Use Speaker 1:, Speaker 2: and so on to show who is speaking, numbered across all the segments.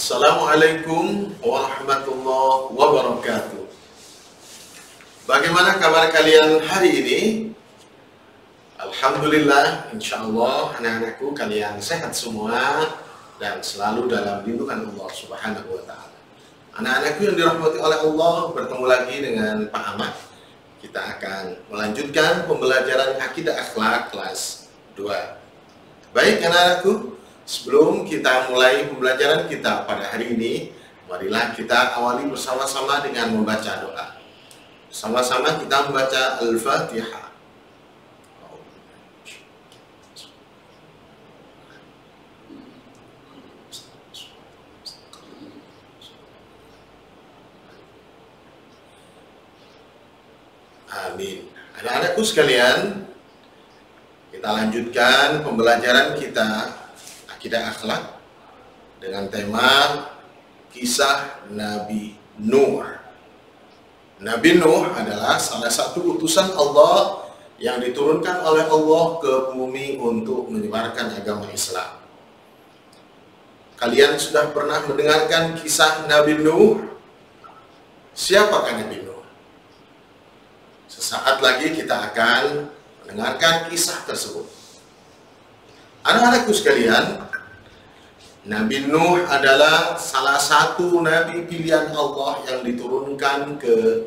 Speaker 1: Assalamualaikum warahmatullahi wabarakatuh. Bagaimana kabar kalian hari ini? Alhamdulillah, insya Allah anak-anakku kalian sehat semua dan selalu dalam lindungan Allah Subhanahu wa Ta'ala. Anak-anakku yang dirahmati oleh Allah, bertemu lagi dengan Pak Ahmad. Kita akan melanjutkan pembelajaran akidah akhlak kelas 2. Baik anak-anakku, sebelum kita mulai pembelajaran kita pada hari ini, marilah kita awali bersama-sama dengan membaca doa. Sama-sama kita membaca Al-Fatihah. Amin. Anak-anakku sekalian, kita lanjutkan pembelajaran kita akidah akhlak dengan tema kisah Nabi Nuh. Nabi Nuh adalah salah satu utusan Allah yang diturunkan oleh Allah ke bumi untuk menyebarkan agama Islam. Kalian sudah pernah mendengarkan kisah Nabi Nuh? Siapakah Nabi Nuh? Sesaat lagi kita akan mendengarkan kisah tersebut. Anak-anakku sekalian, Nabi Nuh adalah salah satu nabi pilihan Allah yang diturunkan ke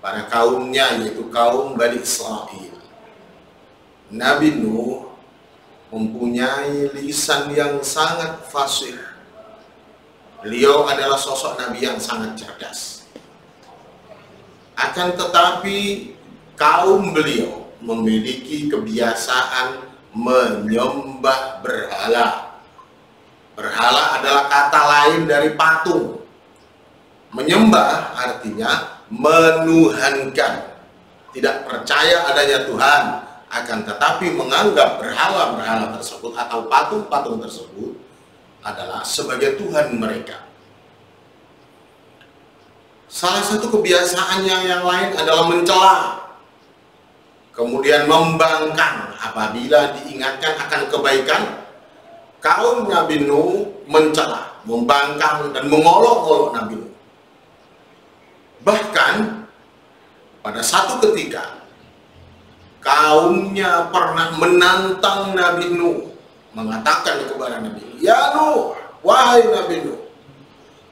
Speaker 1: para kaumnya, yaitu kaum Bani Israel. Nabi Nuh mempunyai lisan yang sangat fasih. Beliau adalah sosok nabi yang sangat cerdas. Akan tetapi kaum beliau memiliki kebiasaan menyembah berhala. Berhala adalah kata lain dari patung. Menyembah artinya menuhankan. Tidak percaya adanya Tuhan, akan tetapi menganggap berhala-berhala tersebut atau patung-patung tersebut adalah sebagai Tuhan mereka. Salah satu kebiasaannya yang lain adalah mencela, kemudian membangkang. Apabila diingatkan akan kebaikan, kaum Nabi Nuh mencela, membangkang dan mengolok-olok Nabi Nuh. Bahkan pada satu ketika kaumnya pernah menantang Nabi Nuh, mengatakan kepada Nabi Nuh, "Ya Nuh, wahai Nabi Nuh,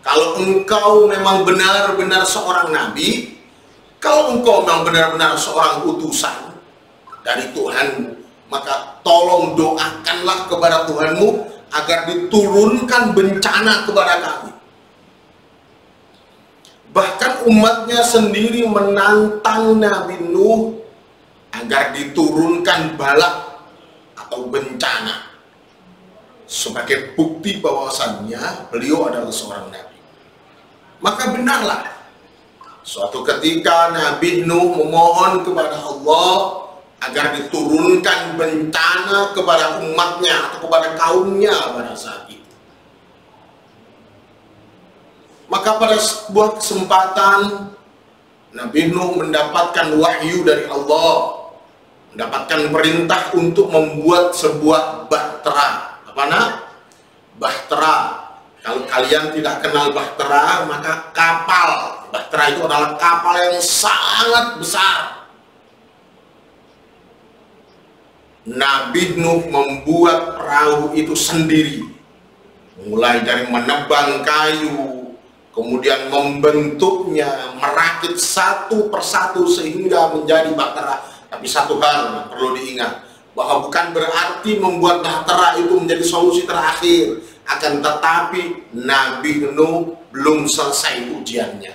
Speaker 1: kalau engkau memang benar-benar seorang nabi, kalau engkau memang benar-benar seorang utusan dari Tuhan, maka tolong doakanlah kepada Tuhanmu agar diturunkan bencana kepada kami." Bahkan umatnya sendiri menantang Nabi Nuh agar diturunkan balak atau bencana sebagai bukti bahwasannya beliau adalah seorang nabi. Maka benarlah, suatu ketika Nabi Nuh memohon kepada Allah agar diturunkan bencana kepada umatnya atau kepada kaumnya pada saat itu. Maka pada sebuah kesempatan Nabi Nuh mendapatkan wahyu dari Allah, mendapatkan perintah untuk membuat sebuah bahtera. Apa nak? Bahtera. Kalau kalian tidak kenal bahtera, maka kapal. Bahtera itu adalah kapal yang sangat besar. Nabi Nuh membuat perahu itu sendiri, mulai dari menebang kayu, kemudian membentuknya, merakit satu persatu sehingga menjadi bahtera. Tapi satu hal yang perlu diingat, bahwa bukan berarti membuat bahtera itu menjadi solusi terakhir. Akan tetapi Nabi Nuh belum selesai ujiannya.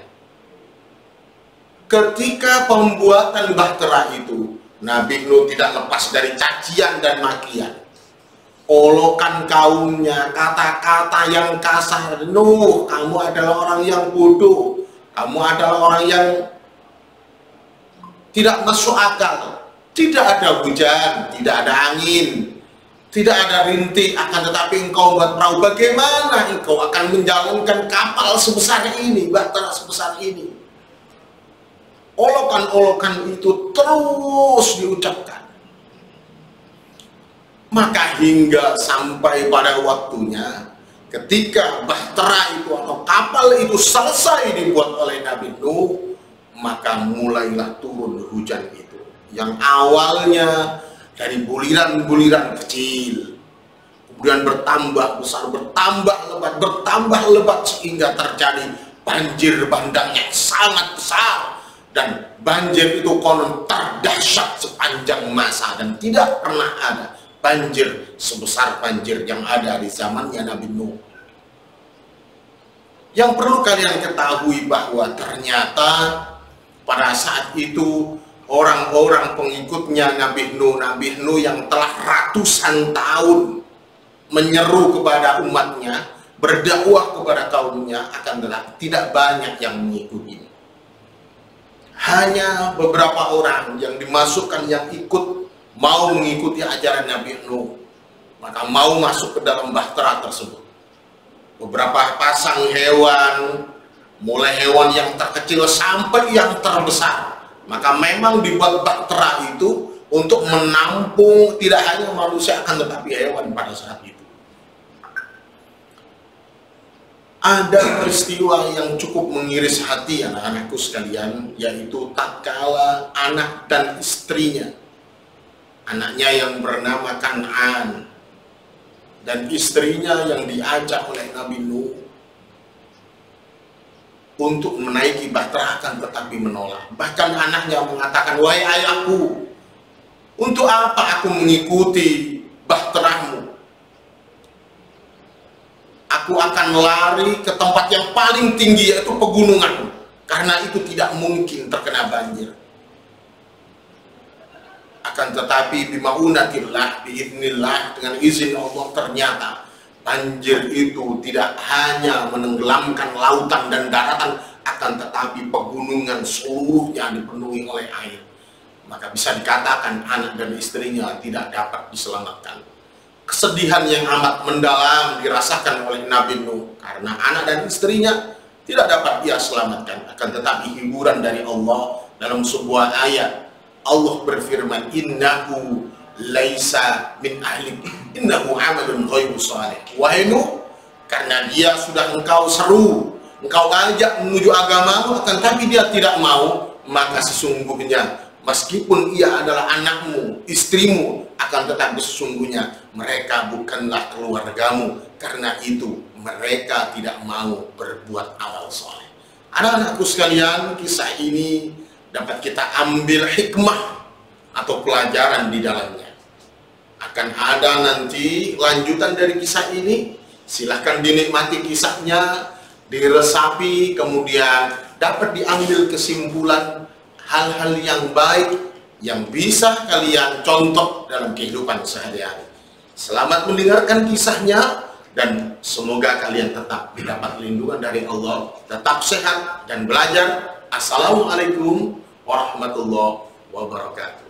Speaker 1: Ketika pembuatan bahtera itu, Nabi Nuh tidak lepas dari cacian dan makian. Olokan kaumnya, kata-kata yang kasar. Nuh, kamu adalah orang yang bodoh. Kamu adalah orang yang tidak masuk akal. Tidak ada hujan, tidak ada angin, tidak ada rintik, akan tetapi engkau buat perahu. Bagaimana engkau akan menjalankan kapal sebesar ini, bahtera sebesar ini? Olokan-olokan itu terus diucapkan. Maka hingga sampai pada waktunya ketika bahtera itu atau kapal itu selesai dibuat oleh Nabi Nuh, maka mulailah turun hujan itu, yang awalnya dari buliran-buliran kecil, kemudian bertambah besar, bertambah lebat sehingga terjadi banjir bandang yang sangat besar. Dan banjir itu konon terdahsyat sepanjang masa, dan tidak pernah ada banjir sebesar banjir yang ada di zamannya Nabi Nuh. Yang perlu kalian ketahui bahwa ternyata pada saat itu orang-orang pengikutnya Nabi Nuh yang telah ratusan tahun menyeru kepada umatnya, berdakwah kepada kaumnya, akan tetapi tidak banyak yang mengikuti. Hanya beberapa orang yang dimasukkan, yang mau mengikuti ajaran Nabi Nuh, maka mau masuk ke dalam bahtera tersebut. Beberapa pasang hewan, mulai hewan yang terkecil sampai yang terbesar, maka memang dibuat bahtera itu untuk menampung tidak hanya manusia akan tetapi hewan pada saat itu. Ada peristiwa yang cukup mengiris hati anak-anakku sekalian, yaitu tatkala anak dan istrinya, anaknya yang bernama Kan'an dan istrinya yang diajak oleh Nabi Nuh untuk menaiki bahtera akan tetapi menolak. Bahkan anaknya mengatakan, "Wahai ayahku, untuk apa aku mengikuti bahteramu? Aku akan lari ke tempat yang paling tinggi, yaitu pegunungan, karena itu tidak mungkin terkena banjir." Akan tetapi bimaunatillah, biiznillah, dengan izin Allah, ternyata banjir itu tidak hanya menenggelamkan lautan dan daratan, akan tetapi pegunungan seluruhnya dipenuhi oleh air. Maka bisa dikatakan anak dan istrinya tidak dapat diselamatkan. Kesedihan yang amat mendalam dirasakan oleh Nabi Nuh karena anak dan istrinya tidak dapat dia selamatkan. Akan tetapi hiburan dari Allah dalam sebuah ayat, Allah berfirman, "Innahu laisa min ahlik, innahu amalun ghairu salih." Wahai Nuh, karena dia sudah engkau seru, engkau ajak menuju agamamu, akan tetapi dia tidak mau, maka sesungguhnya meskipun ia adalah anakmu, istrimu, akan tetapi sesungguhnya mereka bukanlah keluargamu, karena itu mereka tidak mau berbuat amal soleh. Anak-anakku sekalian, kisah ini dapat kita ambil hikmah atau pelajaran di dalamnya. Akan ada nanti lanjutan dari kisah ini, silahkan dinikmati kisahnya, diresapi, kemudian dapat diambil kesimpulan hal-hal yang baik yang bisa kalian contoh dalam kehidupan sehari-hari. Selamat mendengarkan kisahnya, dan semoga kalian tetap mendapat lindungan dari Allah, tetap sehat dan belajar. Assalamualaikum warahmatullahi wabarakatuh.